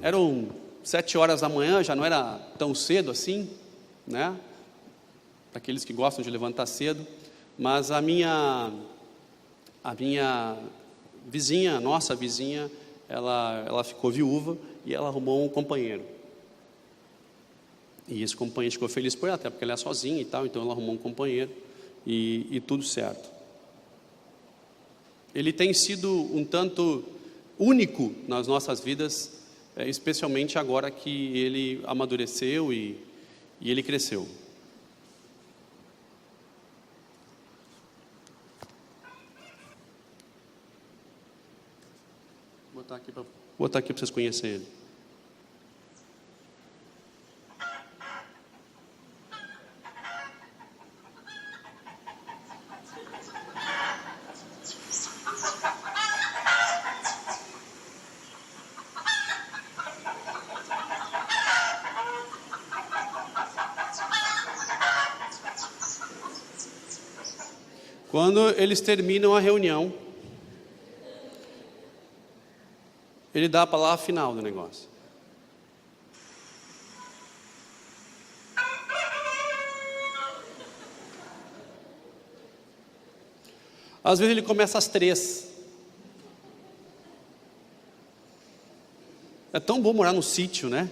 Eram 7 horas da manhã, já não era tão cedo assim, né? Para aqueles que gostam de levantar cedo. Mas a minha vizinha, nossa vizinha, ela ficou viúva e ela arrumou um companheiro. E esse companheiro ficou feliz por ela, até porque ela é sozinha e tal, então ela arrumou um companheiro e tudo certo. Ele tem sido um tanto único nas nossas vidas, especialmente agora que ele amadureceu e ele cresceu. Vou botar aqui para vocês conhecerem ele. Quando eles terminam a reunião, ele dá a palavra final do negócio. Às vezes ele começa às 3. É tão bom morar no sítio, né?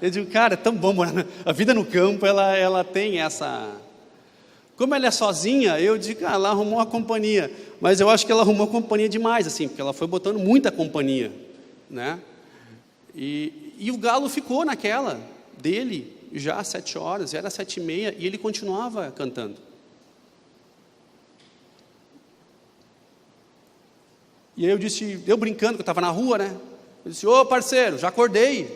Eu digo, cara, é tão bom morar. A vida no campo, ela tem essa... Como ela é sozinha, eu digo, ela arrumou uma companhia. Mas eu acho que ela arrumou companhia demais, assim, porque ela foi botando muita companhia, né? E o galo ficou naquela dele, já às 7 horas, era 7h30, e ele continuava cantando. E aí eu disse, eu brincando, que eu estava na rua, né? Eu disse, ô parceiro, já acordei,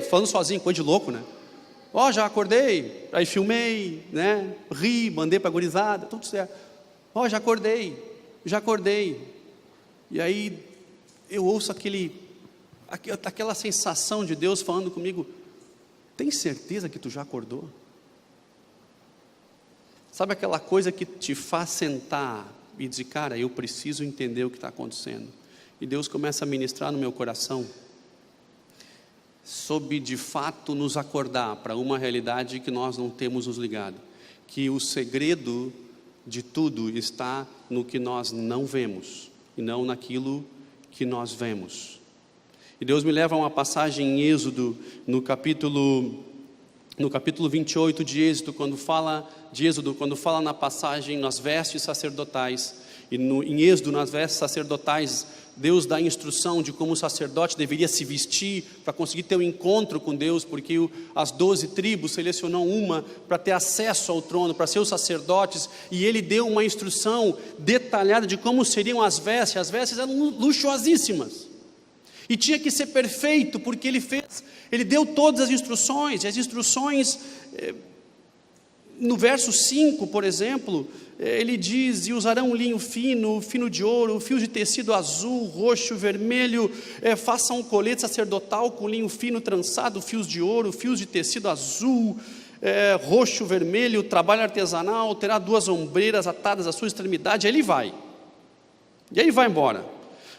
falando sozinho, coisa de louco, né? Já acordei, aí filmei, né? Ri, mandei para a gurizada, tudo certo. Já acordei. E aí eu ouço aquela sensação de Deus falando comigo, tem certeza que tu já acordou? Sabe aquela coisa que te faz sentar e dizer, cara, eu preciso entender o que está acontecendo. E Deus começa a ministrar no meu coração, sobre de fato nos acordar para uma realidade que nós não temos nos ligado, que o segredo de tudo está no que nós não vemos, e não naquilo que nós vemos. E Deus me leva a uma passagem em Êxodo, no capítulo 28 de Êxodo, quando fala na passagem nas vestes sacerdotais, e em Êxodo, nas vestes sacerdotais, Deus dá a instrução de como o sacerdote deveria se vestir para conseguir ter um encontro com Deus, porque as 12 tribos selecionou uma para ter acesso ao trono, para ser os sacerdotes, e ele deu uma instrução detalhada de como seriam as vestes eram luxuosíssimas, e tinha que ser perfeito, porque ele deu todas as instruções, e as instruções, no verso 5, por exemplo, ele diz, e usarão linho fino de ouro, fios de tecido azul, roxo, vermelho, façam um colete sacerdotal com linho fino trançado, fios de ouro, fios de tecido azul, roxo, vermelho, trabalho artesanal, terá 2 ombreiras atadas à sua extremidade, aí ele vai, e aí vai embora.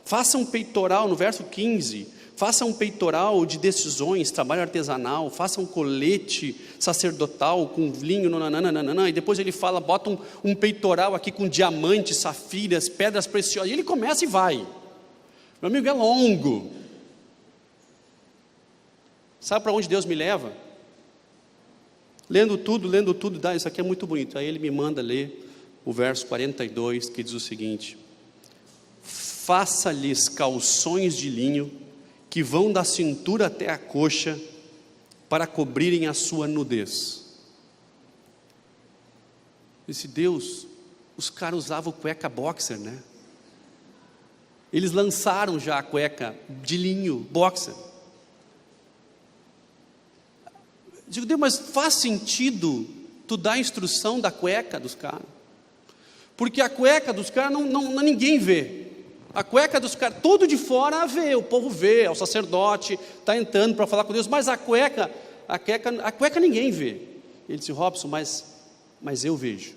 Faça um peitoral, no verso 15, faça um peitoral de decisões, trabalho artesanal, faça um colete sacerdotal com linho, nananana, e depois ele fala, bota um peitoral aqui com diamantes, safiras, pedras preciosas, e ele começa e vai. Meu amigo, é longo. Sabe para onde Deus me leva? Lendo tudo, isso aqui é muito bonito. Aí ele me manda ler o verso 42, que diz o seguinte: faça-lhes calções de linho, que vão da cintura até a coxa, para cobrirem a sua nudez. Esse Deus, os caras usavam cueca boxer, né? Eles lançaram já a cueca de linho, boxer. Digo, Deus, mas faz sentido tu dar a instrução da cueca dos caras? Porque a cueca dos caras ninguém vê. A cueca dos caras, tudo de fora vê, o povo vê, é o sacerdote, está entrando para falar com Deus, mas a cueca ninguém vê. Ele disse, Robson, mas eu vejo.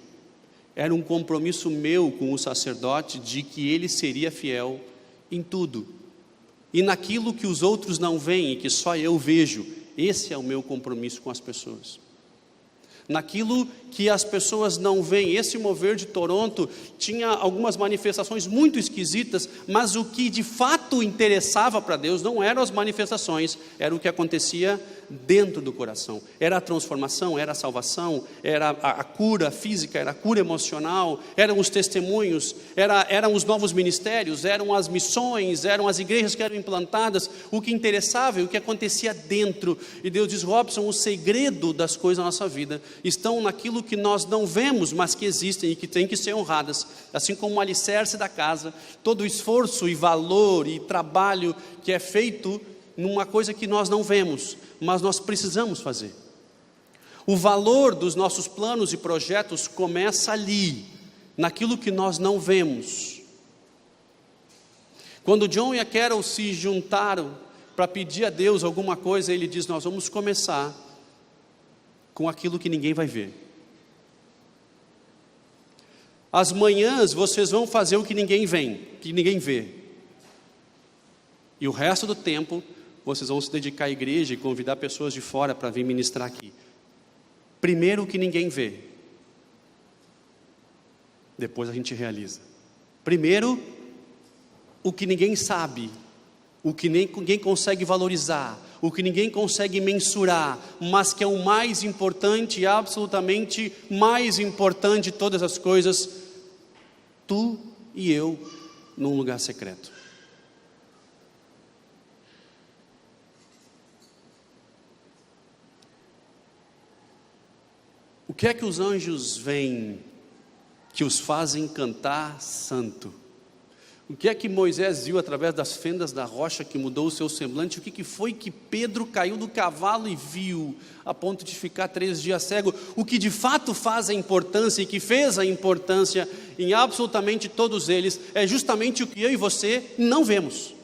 Era um compromisso meu com o sacerdote de que ele seria fiel em tudo. E naquilo que os outros não veem e que só eu vejo, esse é o meu compromisso com as pessoas. Naquilo que as pessoas não veem, esse mover de Toronto tinha algumas manifestações muito esquisitas, mas o que de fato interessava para Deus não eram as manifestações, era o que acontecia dentro do coração. Era a transformação, era a salvação, era a cura física, era a cura emocional, eram os testemunhos, eram os novos ministérios, eram as missões, eram as igrejas que eram implantadas. O que interessava é o que acontecia dentro. E Deus diz: Robson, o segredo das coisas da nossa vida estão naquilo que nós não vemos, mas que existem e que têm que ser honradas. Assim como o alicerce da casa, todo o esforço e valor e trabalho que é feito numa coisa que nós não vemos, mas nós precisamos fazer. O valor dos nossos planos e projetos começa ali, naquilo que nós não vemos. Quando John e a Carol se juntaram para pedir a Deus alguma coisa, ele diz: nós vamos começar com aquilo que ninguém vai ver. As manhãs vocês vão fazer o que ninguém vê. E o resto do tempo vocês vão se dedicar à igreja e convidar pessoas de fora para vir ministrar aqui. Primeiro o que ninguém vê. Depois a gente realiza. Primeiro o que ninguém sabe, o que ninguém consegue valorizar, o que ninguém consegue mensurar, mas que é o mais importante e absolutamente mais importante de todas as coisas, tu e eu num lugar secreto. O que é que os anjos veem que os fazem cantar santo? O que é que Moisés viu através das fendas da rocha que mudou o seu semblante? O que foi que Pedro caiu do cavalo e viu, a ponto de ficar 3 dias cego? O que de fato faz a importância e que fez a importância em absolutamente todos eles, é justamente o que eu e você não vemos.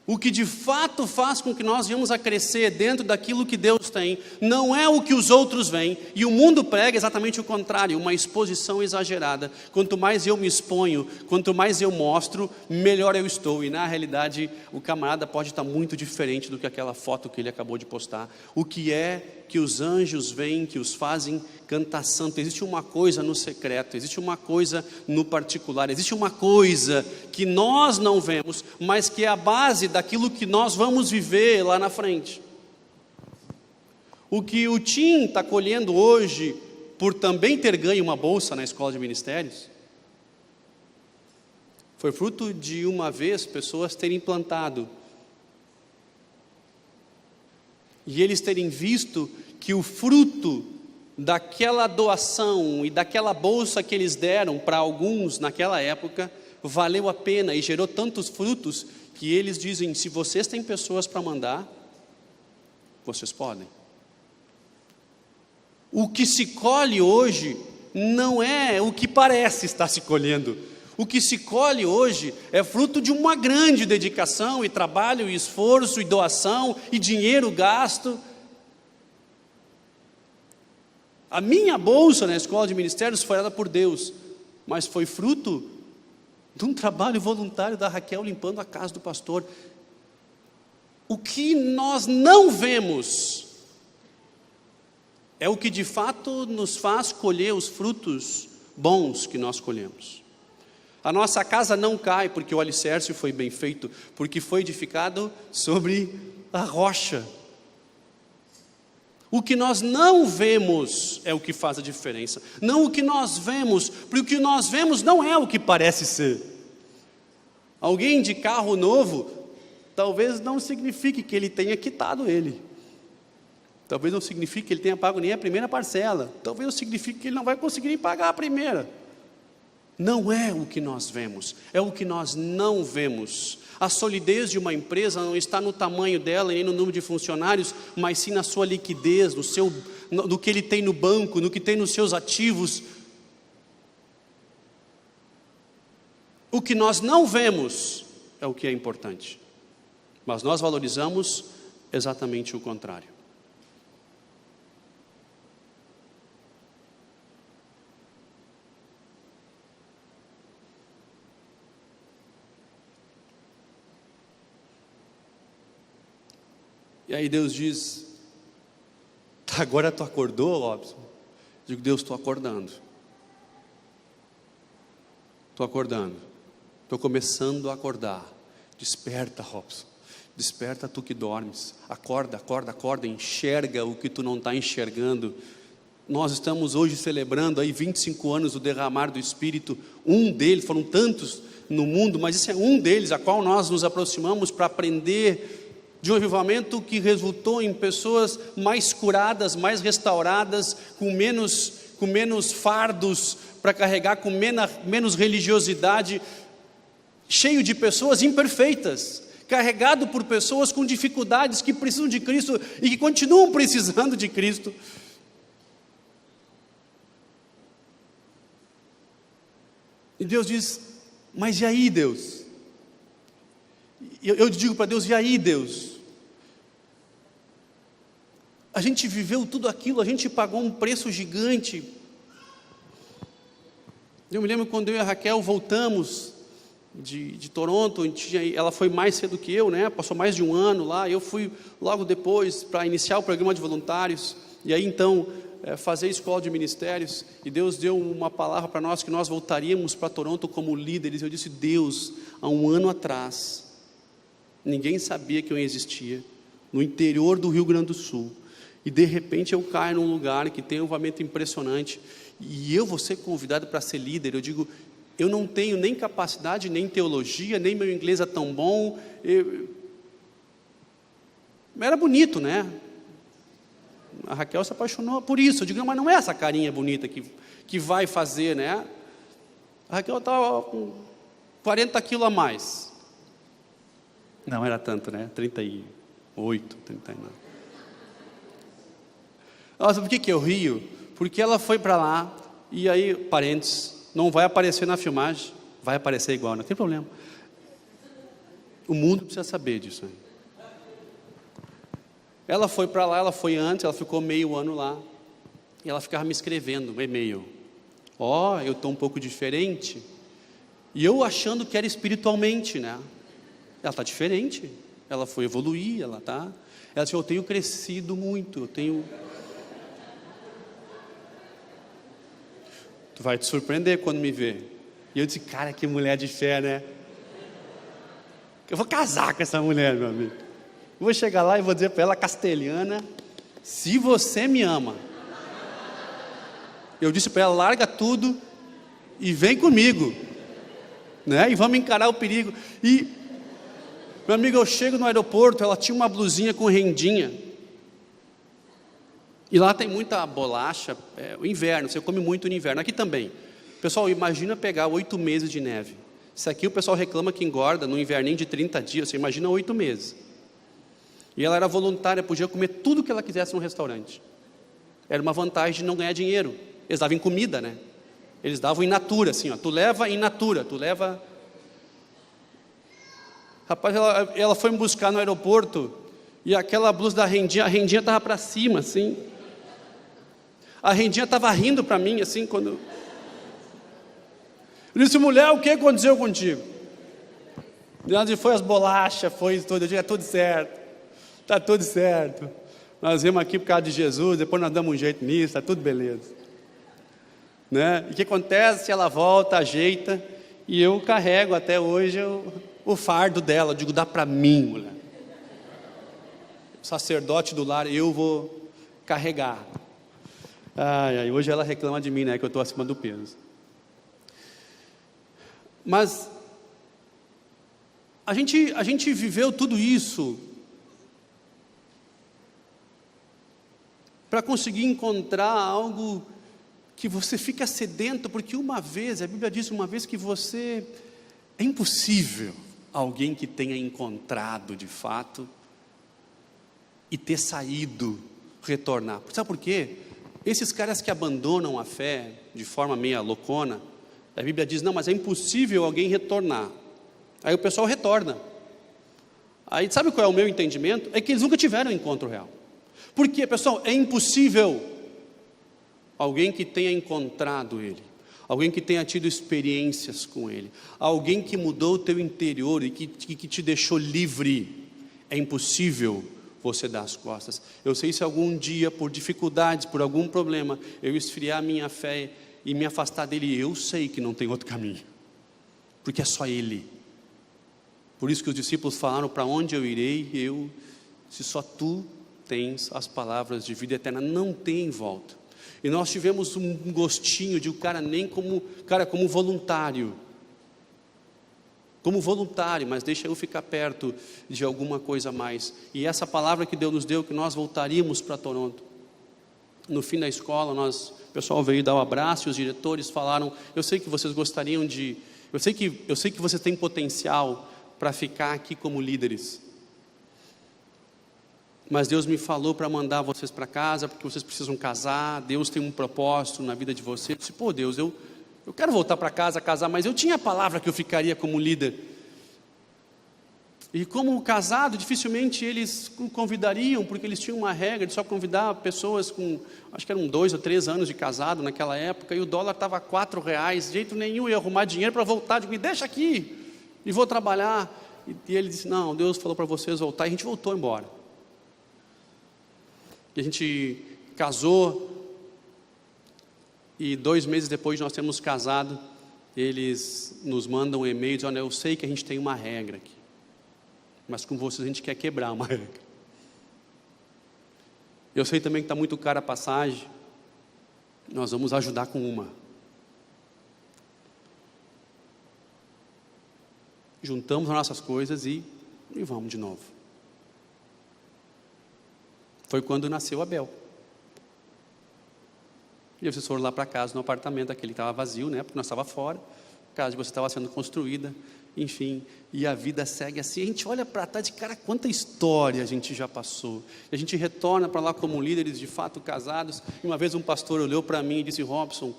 O que de fato faz com que nós venhamos a crescer dentro daquilo que Deus tem, não é o que os outros veem, e o mundo prega exatamente o contrário, uma exposição exagerada. Quanto mais eu me exponho, quanto mais eu mostro, melhor eu estou, e na realidade o camarada pode estar muito diferente do que aquela foto que ele acabou de postar. O que é que os anjos veem, que os fazem cantar santo? Existe uma coisa no secreto, existe uma coisa no particular, existe uma coisa que nós não vemos, mas que é a base daquilo que nós vamos viver lá na frente. O que o Tim está colhendo hoje, por também ter ganho uma bolsa na escola de ministérios, foi fruto de uma vez pessoas terem plantado, e eles terem visto que o fruto daquela doação e daquela bolsa que eles deram para alguns naquela época, valeu a pena e gerou tantos frutos, que eles dizem: se vocês têm pessoas para mandar, vocês podem. O que se colhe hoje não é o que parece estar se colhendo. O que se colhe hoje é fruto de uma grande dedicação e trabalho e esforço e doação e dinheiro gasto. A minha bolsa na escola de ministérios foi dada por Deus, mas foi fruto de um trabalho voluntário da Raquel limpando a casa do pastor. O que nós não vemos é o que de fato nos faz colher os frutos bons que nós colhemos. A nossa casa não cai porque o alicerce foi bem feito, porque foi edificado sobre a rocha. O que nós não vemos é o que faz a diferença, não o que nós vemos, porque o que nós vemos não é o que parece ser. Alguém de carro novo, talvez não signifique que ele tenha quitado ele, talvez não signifique que ele tenha pago nem a primeira parcela, talvez não signifique que ele não vai conseguir nem pagar a primeira. Não é o que nós vemos, é o que nós não vemos. A solidez de uma empresa não está no tamanho dela e nem no número de funcionários, mas sim na sua liquidez, no que ele tem no banco, no que tem nos seus ativos. O que nós não vemos é o que é importante, mas nós valorizamos exatamente o contrário. E aí Deus diz: agora tu acordou, Robson? Digo: Deus, estou acordando. Estou acordando. Estou começando a acordar. Desperta, Robson. Desperta, tu que dormes. Acorda, acorda, acorda. Enxerga o que tu não está enxergando. Nós estamos hoje celebrando aí 25 anos do derramar do Espírito. Um deles, foram tantos no mundo, mas esse é um deles, a qual nós nos aproximamos para aprender de um avivamento que resultou em pessoas mais curadas, mais restauradas, com menos fardos para carregar, com menos religiosidade, cheio de pessoas imperfeitas, carregado por pessoas com dificuldades, que precisam de Cristo e que continuam precisando de Cristo. E Deus diz: mas e aí, Deus? Eu digo para Deus: e aí, Deus? A gente viveu tudo aquilo, a gente pagou um preço gigante. Eu me lembro quando eu e a Raquel voltamos de Toronto, ela foi mais cedo que eu, né? Passou mais de um ano lá, eu fui logo depois para iniciar o programa de voluntários, e aí então fazer escola de ministérios, e Deus deu uma palavra para nós, que nós voltaríamos para Toronto como líderes. Eu disse: Deus, há um ano atrás, ninguém sabia que eu existia, no interior do Rio Grande do Sul, e de repente eu caio num lugar que tem um avivamento impressionante, e eu vou ser convidado para ser líder. Eu digo: eu não tenho nem capacidade, nem teologia, nem meu inglês é tão bom. Era bonito, né? A Raquel se apaixonou por isso. Eu digo: não, mas não é essa carinha bonita que vai fazer, né? A Raquel estava com 40 quilos a mais. Não era tanto, né? 38, 39. Nossa, por que eu rio? Porque ela foi para lá, e aí, parênteses, não vai aparecer na filmagem, vai aparecer igual, não tem problema. O mundo precisa saber disso aí. Ela foi para lá, ela foi antes, ela ficou meio ano lá, e ela ficava me escrevendo um e-mail: ó, eu estou um pouco diferente, e eu achando que era espiritualmente, né? Ela está diferente, ela foi evoluir, ela disse: eu tenho crescido muito, tu vai te surpreender quando me ver. E eu disse: cara, que mulher de fé, né? Eu vou casar com essa mulher, meu amigo. Eu vou chegar lá e vou dizer para ela, castelhana: se você me ama. Eu disse para ela: larga tudo e vem comigo, né? E vamos encarar o perigo. E, meu amigo, eu chego no aeroporto, ela tinha uma blusinha com rendinha. E lá tem muita bolacha, o inverno, você come muito no inverno, aqui também. Pessoal, imagina pegar 8 meses de neve. Isso aqui o pessoal reclama que engorda no inverninho de 30 dias, você imagina 8 meses. E ela era voluntária, podia comer tudo que ela quisesse no restaurante. Era uma vantagem de não ganhar dinheiro. Eles davam em comida, né? Eles davam in natura, assim, ó. Tu leva in natura, tu leva... Rapaz, ela foi me buscar no aeroporto, e aquela blusa da rendinha, a rendinha estava para cima, assim. A rendinha estava rindo para mim, assim, quando... Eu disse: mulher, o que aconteceu contigo? Ela disse: foi as bolachas, foi tudo. Eu disse: é tudo certo. Está tudo certo. Nós viemos aqui por causa de Jesus, depois nós damos um jeito nisso, está tudo beleza. Né? E o que acontece? Ela volta, ajeita, e eu carrego até hoje o fardo dela. Eu digo: dá para mim, mulher. O sacerdote do lar, eu vou carregar. Hoje ela reclama de mim, né, que eu estou acima do peso. Mas a gente viveu tudo isso para conseguir encontrar algo que você fica sedento, porque uma vez, a Bíblia diz uma vez que você... É impossível alguém que tenha encontrado de fato e ter saído, retornar. Sabe por quê? Esses caras que abandonam a fé de forma meia loucona, a Bíblia diz: não, mas é impossível alguém retornar. Aí o pessoal retorna. Aí sabe qual é o meu entendimento? É que eles nunca tiveram um encontro real. Por quê, pessoal? É impossível alguém que tenha encontrado Ele, alguém que tenha tido experiências com Ele, alguém que mudou o teu interior e que te deixou livre. É impossível você dá as costas. Eu sei se algum dia, por dificuldades, por algum problema, eu esfriar a minha fé e me afastar dele, eu sei que não tem outro caminho, porque é só ele. Por isso que os discípulos falaram: para onde eu irei, se só tu tens as palavras de vida eterna, não tem volta. E nós tivemos um gostinho de como voluntário, mas deixa eu ficar perto de alguma coisa a mais. E essa palavra que Deus nos deu, que nós voltaríamos para Toronto. No fim da escola, o pessoal veio dar um abraço e os diretores falaram: eu sei que vocês gostariam de, eu sei que você tem potencial para ficar aqui como líderes, mas Deus me falou para mandar vocês para casa, porque vocês precisam casar, Deus tem um propósito na vida de vocês. Eu disse: pô Deus, eu quero voltar para casa, casar, mas eu tinha a palavra que eu ficaria como líder. E como casado, dificilmente eles convidariam, porque eles tinham uma regra de só convidar pessoas com, acho que eram 2 ou 3 anos de casado naquela época, e o dólar estava R$4, de jeito nenhum eu ia arrumar dinheiro para voltar. Digo: me deixa aqui, e vou trabalhar. E ele disse: não, Deus falou para vocês voltar, e a gente voltou embora. E a gente casou, e 2 meses depois de nós termos casado, eles nos mandam um e-mail dizendo: olha, eu sei que a gente tem uma regra aqui, mas com vocês a gente quer quebrar uma regra. Eu sei também que está muito cara a passagem, nós vamos ajudar com uma. Juntamos as nossas coisas e vamos de novo. Foi quando nasceu Abel. E vocês foram lá para casa, no apartamento, aquele que estava vazio, né? Porque nós estávamos fora, a casa de vocês estava sendo construída, enfim, e a vida segue assim. A gente olha para trás de cara, quanta história a gente já passou. E a gente retorna para lá como líderes de fato casados. E uma vez um pastor olhou para mim e disse: Robson,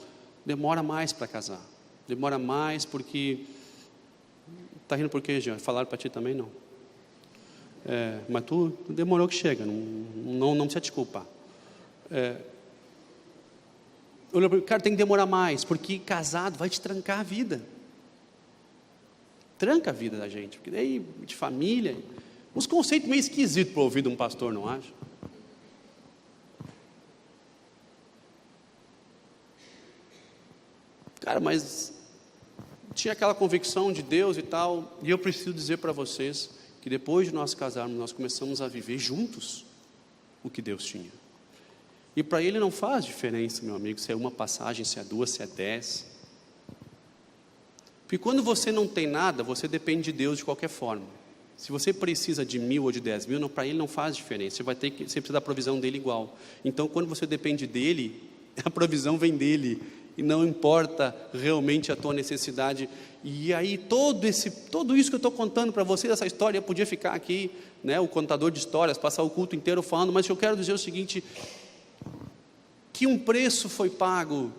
demora mais para casar, demora mais porque... Está rindo por quê, Jean? Falaram para ti também? Não. Mas tu demorou que chega, não precisa te culpar. Cara, tem que demorar mais, porque casado vai te trancar a vida. Tranca a vida da gente, porque daí de família, uns conceitos meio esquisitos para ouvir de um pastor, não acha? Cara, mas tinha aquela convicção de Deus e tal, e eu preciso dizer para vocês que depois de nós casarmos, nós começamos a viver juntos o que Deus tinha. E para Ele não faz diferença, meu amigo, se é uma passagem, se é 2, se é 10. Porque quando você não tem nada, você depende de Deus de qualquer forma. Se você precisa de 1.000 ou de 10.000, para Ele não faz diferença, você precisa da provisão dEle igual. Então quando você depende dEle, a provisão vem dEle, e não importa realmente a tua necessidade. E aí tudo isso que eu estou contando para vocês, essa história, eu podia ficar aqui, né, o contador de histórias, passar o culto inteiro falando, mas eu quero dizer o seguinte, que um preço foi pago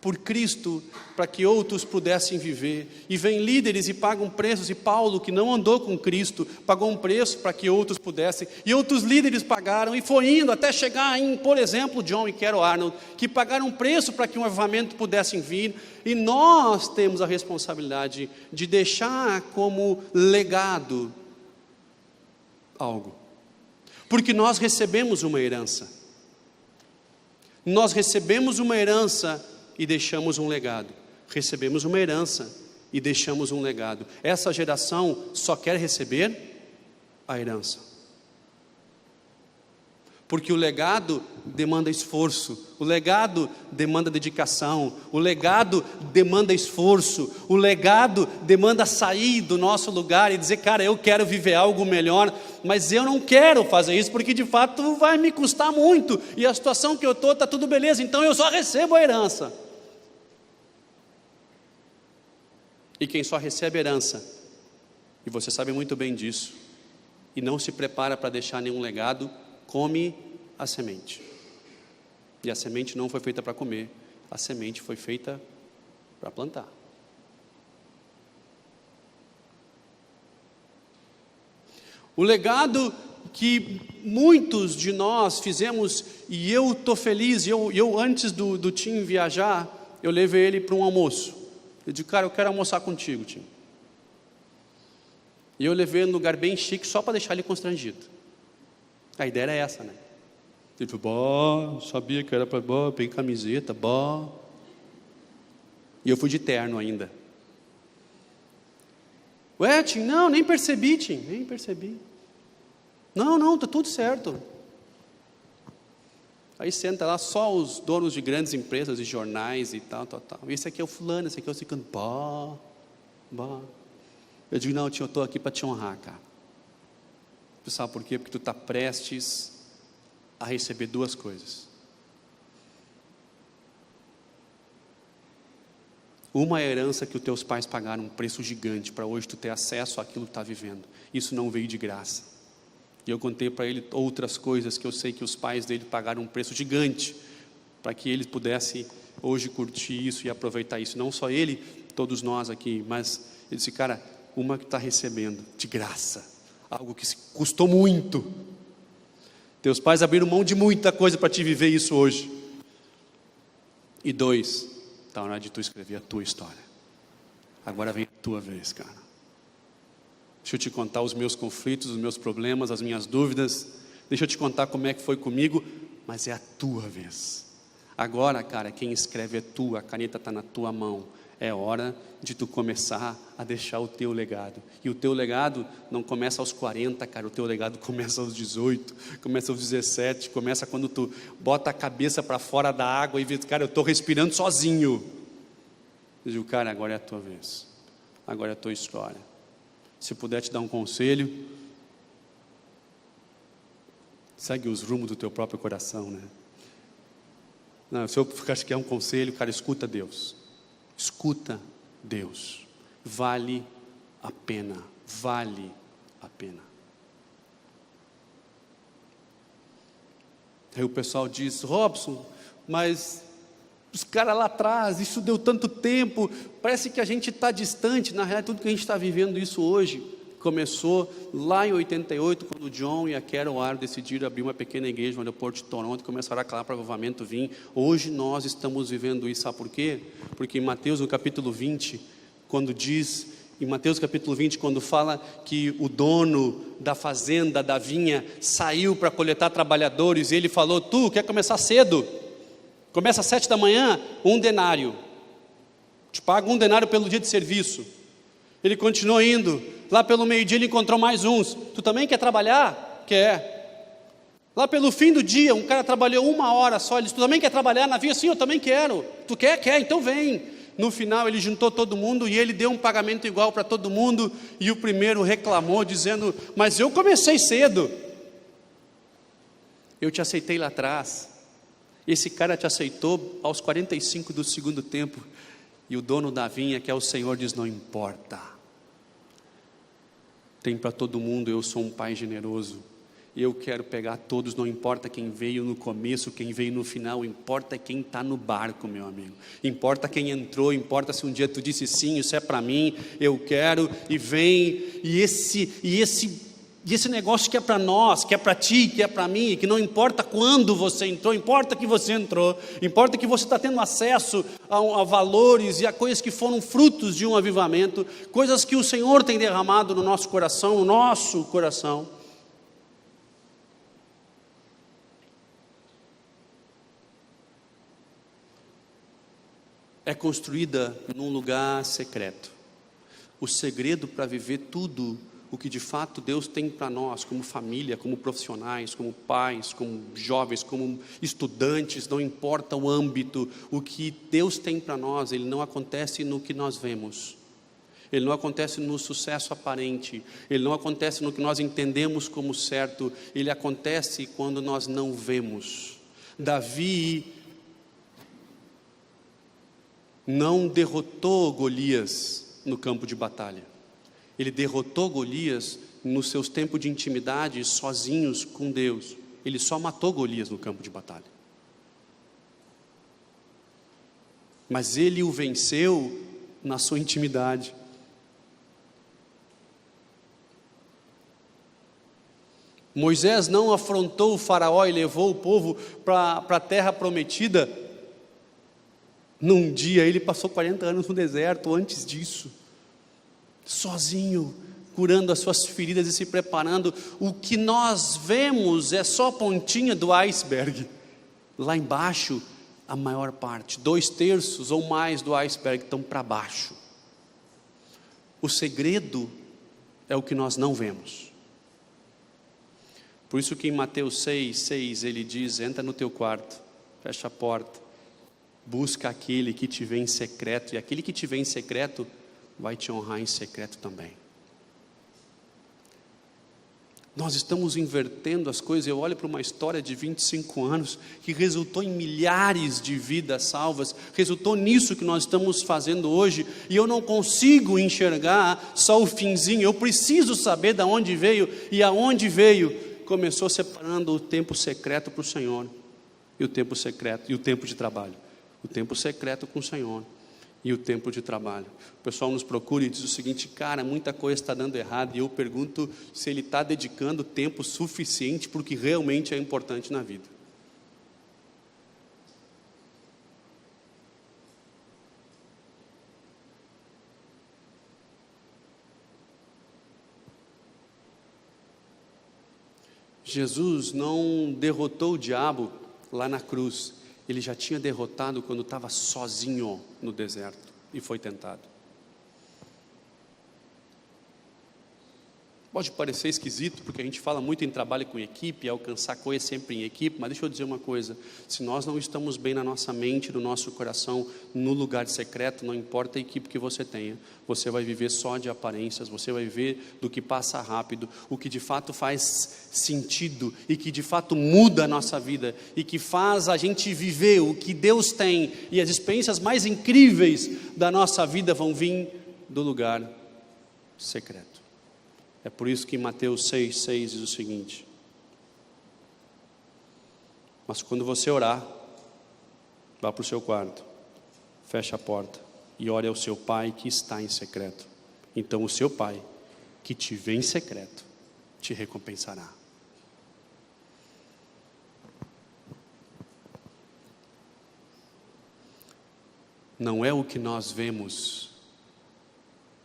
por Cristo para que outros pudessem viver, e vem líderes e pagam preços, e Paulo, que não andou com Cristo, pagou um preço para que outros pudessem, e outros líderes pagaram, e foi indo até chegar em, por exemplo, John e Carol Arnold, que pagaram um preço para que um avivamento pudesse vir, e nós temos a responsabilidade de deixar como legado algo, porque nós recebemos uma herança, e deixamos um legado. Recebemos uma herança e deixamos um legado. Essa geração só quer receber a herança, porque o legado demanda esforço, o legado demanda dedicação, o legado demanda esforço, o legado demanda sair do nosso lugar e dizer: cara, eu quero viver algo melhor, mas eu não quero fazer isso, porque de fato vai me custar muito, e a situação que eu estou, está tudo beleza, então eu só recebo a herança. E quem só recebe herança, e você sabe muito bem disso, e não se prepara para deixar nenhum legado, come a semente. E a semente não foi feita para comer, a semente foi feita para plantar. O legado que muitos de nós fizemos, e eu estou feliz, eu antes do Tim viajar, eu levei ele para um almoço. Eu disse: cara, eu quero almoçar contigo, Tim. E eu levei ele num lugar bem chique, só para deixar ele constrangido. A ideia era essa, né? Ele falou, sabia que era para, peguei camiseta, E eu fui de terno ainda. Ué, Tim, não, nem percebi, Tim, nem percebi. Não, tá tudo certo. Aí senta lá só os donos de grandes empresas e jornais e tal. Esse aqui é o fulano, esse aqui é o ciclano. Eu digo, não, tio, eu estou aqui para te honrar, cara. Tu sabe por quê? Porque tu está prestes a receber duas coisas. Uma é a herança que os teus pais pagaram um preço gigante para hoje tu ter acesso àquilo que está vivendo. Isso não veio de graça. E eu contei para ele outras coisas que eu sei que os pais dele pagaram um preço gigante para que ele pudesse hoje curtir isso e aproveitar isso. Não só ele, todos nós aqui, mas ele disse, cara, uma que está recebendo de graça, algo que custou muito. Teus pais abriram mão de muita coisa para te viver isso hoje. E 2, está na hora de tu escrever a tua história. Agora vem a tua vez, cara. Deixa eu te contar os meus conflitos, os meus problemas, as minhas dúvidas. Deixa eu te contar como é que foi comigo, mas é a tua vez. Agora, cara, quem escreve é tu, a caneta está na tua mão. É hora de tu começar a deixar o teu legado. E o teu legado não começa aos 40, cara. O teu legado começa aos 18, começa aos 17, começa quando tu bota a cabeça para fora da água e diz, cara, eu estou respirando sozinho. Eu digo, cara, agora é a tua vez. Agora é a tua história. Se puder te dar um conselho, segue os rumos do teu próprio coração, né? Não, se eu acho que é um conselho, cara, escuta Deus. Escuta Deus. Vale a pena. Vale a pena. Aí o pessoal diz, Robson, mas os caras lá atrás, isso deu tanto tempo, parece que a gente está distante. Na realidade, tudo que a gente está vivendo isso hoje, começou lá em 88, quando o John e a Carol Ar decidiram abrir uma pequena igreja no aeroporto de Toronto, e começaram a clamar para o avivamento vir. Hoje nós estamos vivendo isso, sabe por quê? Porque em Mateus, no capítulo 20, quando diz, em Mateus capítulo 20, quando fala que o dono da fazenda, da vinha, saiu para coletar trabalhadores, e ele falou, tu quer começar cedo? Começa às 7 da manhã, 1 denário. Te pago 1 denário pelo dia de serviço. Ele continuou indo. Lá pelo meio-dia ele encontrou mais uns. Tu também quer trabalhar? Quer. Lá pelo fim do dia, um cara trabalhou 1 hora só. Ele disse, tu também quer trabalhar na vinha? Sim, eu também quero. Tu quer? Quer, então vem. No final ele juntou todo mundo e ele deu um pagamento igual para todo mundo. E o primeiro reclamou dizendo, mas eu comecei cedo. Eu te aceitei lá atrás. Esse cara te aceitou aos 45 do segundo tempo. E o dono da vinha, que é o Senhor, diz, não importa. Tem para todo mundo, eu sou um pai generoso. Eu quero pegar todos, não importa quem veio no começo, quem veio no final, importa quem está no barco, meu amigo. Importa quem entrou, importa se um dia tu disse sim, isso é para mim, eu quero, e vem, e esse negócio que é para nós, que é para ti, que é para mim, que não importa quando você entrou, importa que você entrou, importa que você está tendo acesso a valores e a coisas que foram frutos de um avivamento, coisas que o Senhor tem derramado no nosso coração, no nosso coração. É construída num lugar secreto. O segredo para viver tudo o que de fato Deus tem para nós, como família, como profissionais, como pais, como jovens, como estudantes, não importa o âmbito, o que Deus tem para nós, ele não acontece no que nós vemos, ele não acontece no sucesso aparente, ele não acontece no que nós entendemos como certo, ele acontece quando nós não vemos. Davi não derrotou Golias no campo de batalha. Ele derrotou Golias nos seus tempos de intimidade, sozinhos com Deus. Ele só matou Golias no campo de batalha. Mas ele o venceu na sua intimidade. Moisés não afrontou o faraó e levou o povo para a terra prometida. Num dia, ele passou 40 anos no deserto antes disso. Sozinho, curando as suas feridas e se preparando. O que nós vemos é só a pontinha do iceberg. Lá embaixo, a maior parte, 2/3 ou mais do iceberg estão para baixo. O segredo é o que nós não vemos. Por isso que em Mateus 6:6 ele diz: entra no teu quarto, fecha a porta, busca aquele que te vê em secreto, e aquele que te vê em secreto vai te honrar em secreto também. Nós estamos invertendo as coisas. Eu olho para uma história de 25 anos que resultou em milhares de vidas salvas, resultou nisso que nós estamos fazendo hoje, e eu não consigo enxergar só o finzinho. Eu preciso saber de onde veio, e aonde veio. Começou separando o tempo secreto para o Senhor, e o tempo secreto, e o tempo de trabalho, o tempo secreto com o Senhor, e o tempo de trabalho. O pessoal nos procura e diz o seguinte: cara, muita coisa está dando errado, e eu pergunto se ele está dedicando tempo suficiente para o que realmente é importante na vida. Jesus não derrotou o diabo lá na cruz, ele já tinha derrotado quando estava sozinho no deserto e foi tentado. Pode parecer esquisito, porque a gente fala muito em trabalho com equipe, alcançar coisas sempre em equipe, mas deixa eu dizer uma coisa: se nós não estamos bem na nossa mente, no nosso coração, no lugar secreto, não importa a equipe que você tenha, você vai viver só de aparências, você vai viver do que passa rápido. O que de fato faz sentido, e que de fato muda a nossa vida, e que faz a gente viver o que Deus tem, e as experiências mais incríveis da nossa vida vão vir do lugar secreto. É por isso que em Mateus 6:6 diz o seguinte: mas quando você orar, vá para o seu quarto, feche a porta e ore ao seu pai que está em secreto. Então o seu pai, que te vê em secreto, te recompensará. Não é o que nós vemos,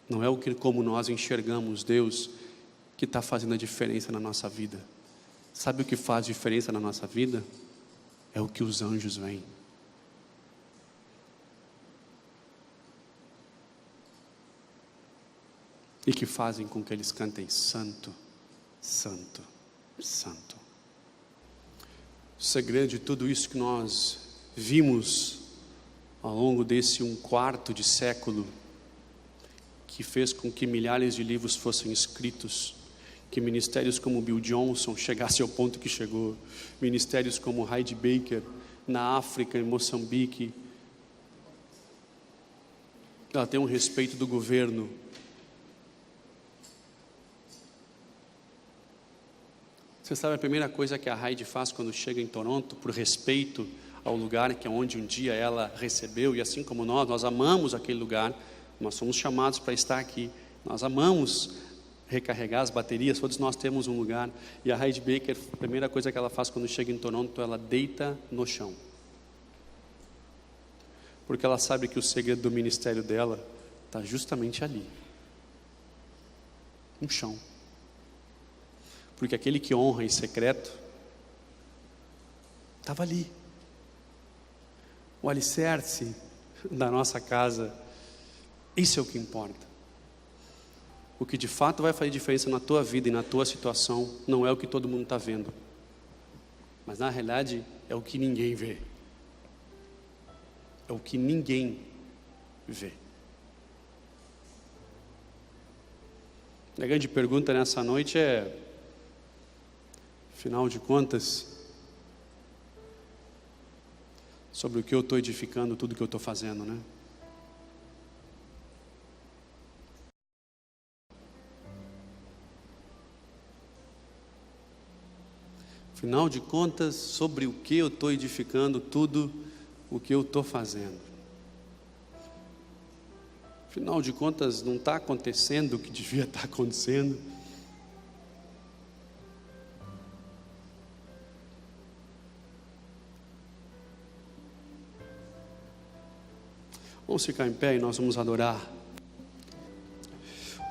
não é o que, como nós enxergamos Deus, que está fazendo a diferença na nossa vida. Sabe o que faz diferença na nossa vida? É o que os anjos veem. E que fazem com que eles cantem: Santo, Santo, Santo. O segredo de tudo isso que nós vimos ao longo desse 1/4 de século, que fez com que milhares de livros fossem escritos, que ministérios como Bill Johnson chegassem ao ponto que chegou, ministérios como Heidi Baker na África, em Moçambique, ela tem um respeito do governo. Você sabe a primeira coisa que a Heidi faz quando chega em Toronto, por respeito ao lugar que é onde um dia ela recebeu, e assim como nós amamos aquele lugar, nós somos chamados para estar aqui, nós amamos recarregar as baterias, todos nós temos um lugar. E a Heidi Baker, a primeira coisa que ela faz quando chega em Toronto, ela deita no chão, porque ela sabe que o segredo do ministério dela está justamente ali, no chão. Porque aquele que honra em secreto estava ali. O alicerce da nossa casa, isso é o que importa. O que de fato vai fazer diferença na tua vida e na tua situação não é o que todo mundo está vendo, mas na realidade é o que ninguém vê. É o que ninguém vê. A grande pergunta nessa noite é: afinal de contas, sobre o que eu estou edificando, tudo que eu estou fazendo, né? Afinal de contas, sobre o que eu estou edificando, tudo o que eu estou fazendo. Afinal de contas, não está acontecendo o que devia estar acontecendo. Vamos ficar em pé e nós vamos adorar.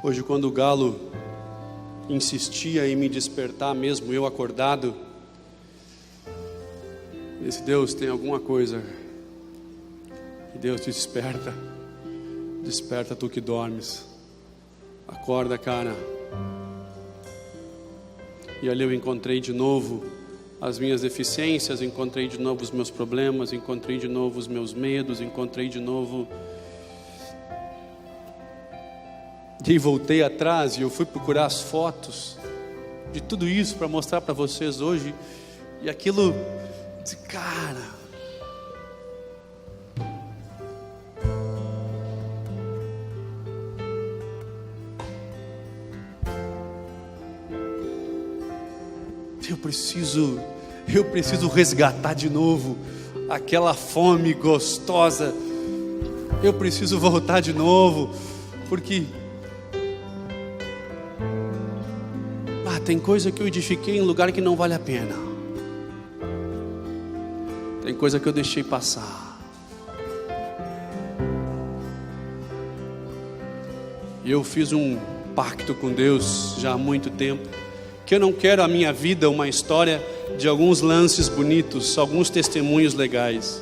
Hoje, quando o galo insistia em me despertar mesmo eu acordado. Esse Deus tem alguma coisa. E Deus te desperta. Desperta tu que dormes. Acorda, cara. E ali eu encontrei de novo as minhas deficiências, encontrei de novo os meus problemas, encontrei de novo os meus medos, encontrei de novo. E voltei atrás e eu fui procurar as fotos de tudo isso para mostrar para vocês hoje. E aquilo, cara, eu preciso resgatar de novo aquela fome gostosa. Eu preciso voltar de novo, porque tem coisa que eu edifiquei em lugar que não vale a pena. Tem coisa que eu deixei passar. E eu fiz um pacto com Deus já há muito tempo, que eu não quero a minha vida uma história de alguns lances bonitos, alguns testemunhos legais.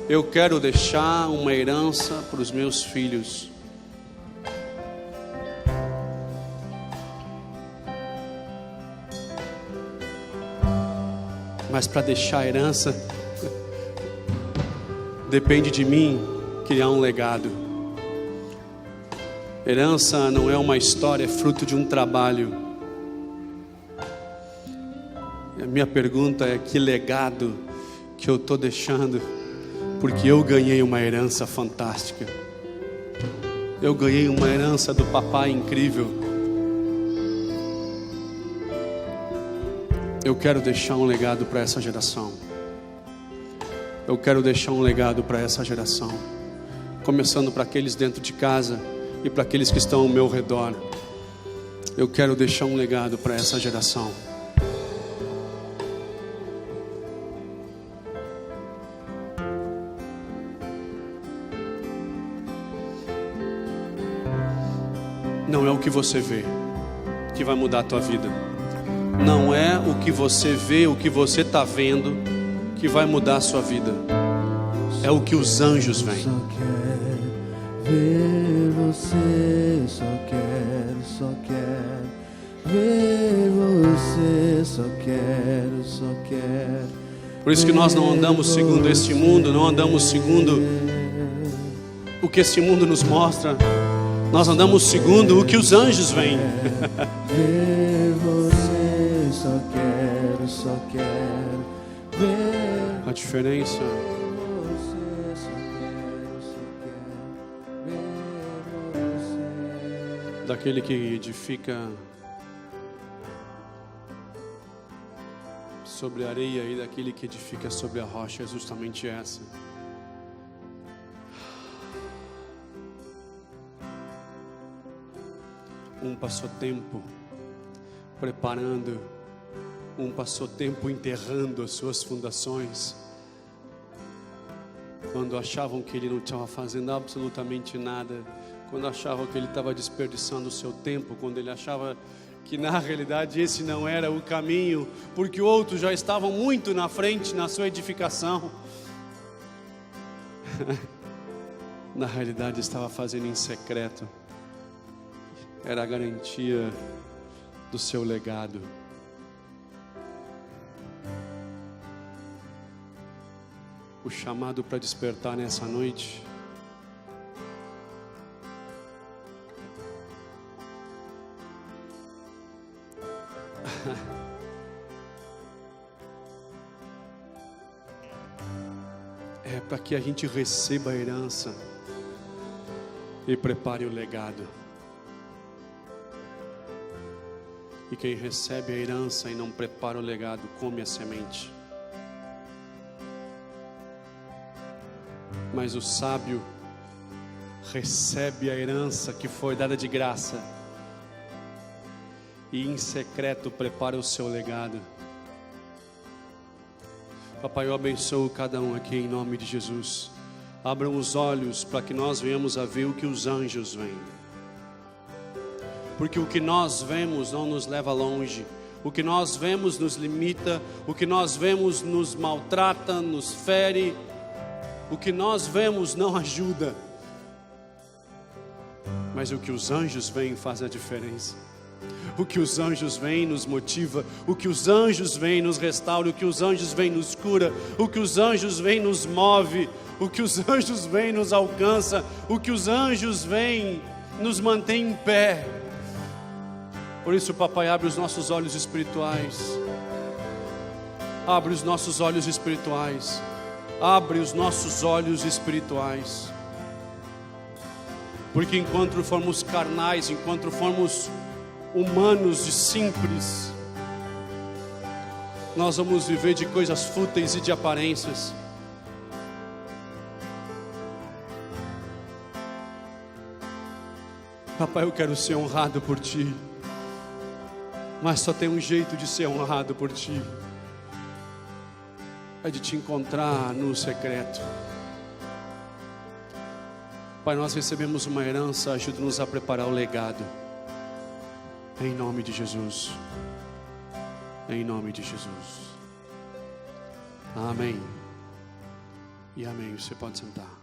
Eu quero deixar uma herança para os meus filhos. Mas para deixar a herança, depende de mim criar um legado. Herança não é uma história, é fruto de um trabalho. E a minha pergunta é: que legado que eu estou deixando? Porque eu ganhei uma herança fantástica. Eu ganhei uma herança do papai incrível. Eu quero deixar um legado para essa geração. Eu quero deixar um legado para essa geração. Começando para aqueles dentro de casa e para aqueles que estão ao meu redor. Eu quero deixar um legado para essa geração. Não é o que você vê que vai mudar a tua vida. Não é o que você vê, o que você está vendo que vai mudar a sua vida. É o que os anjos veem. Só quero ver você, só quero ver você, só quero. Por isso que nós não andamos segundo este mundo, não andamos segundo o que esse mundo nos mostra. Nós andamos segundo o que os anjos veem. Ver você, só quero ver A diferença você, só quero ver você. daquele que edifica sobre a areia e daquele que edifica sobre a rocha é justamente essa. Um passou tempo preparando, um passou tempo enterrando as suas fundações, quando achavam que ele não estava fazendo absolutamente nada, quando achavam que ele estava desperdiçando o seu tempo, quando ele achava que na realidade esse não era o caminho, porque outros já estavam muito na frente na sua edificação. Na realidade estava fazendo em secreto. Era a garantia do seu legado. O chamado para despertar nessa noite é para que a gente receba a herança e prepare o legado. E quem recebe a herança e não prepara o legado, come a semente. Mas o sábio recebe a herança que foi dada de graça e em secreto prepara o seu legado. Papai, eu abençoo cada um aqui em nome de Jesus. Abram os olhos para que nós venhamos a ver o que os anjos veem. porque o que nós vemos não nos leva longe, o que nós vemos nos limita, o que nós vemos nos maltrata, nos fere, o que nós vemos não ajuda, mas o que os anjos veem faz a diferença. O que os anjos veem nos motiva, o que os anjos veem nos restaura, o que os anjos veem nos cura, o que os anjos veem nos move, o que os anjos veem nos alcança, o que os anjos veem nos mantém em pé. Por isso, papai, abre os nossos olhos espirituais, abre os nossos olhos espirituais, abre os nossos olhos espirituais, porque enquanto formos carnais, enquanto formos humanos e simples, nós vamos viver de coisas fúteis e de aparências. Papai, eu quero ser honrado por Ti, mas só tem um jeito de ser honrado por Ti, é de Te encontrar no secreto. Pai, nós recebemos uma herança, ajuda-nos a preparar o legado. Em nome de Jesus. Em nome de Jesus. Amém. E amém. Você pode sentar.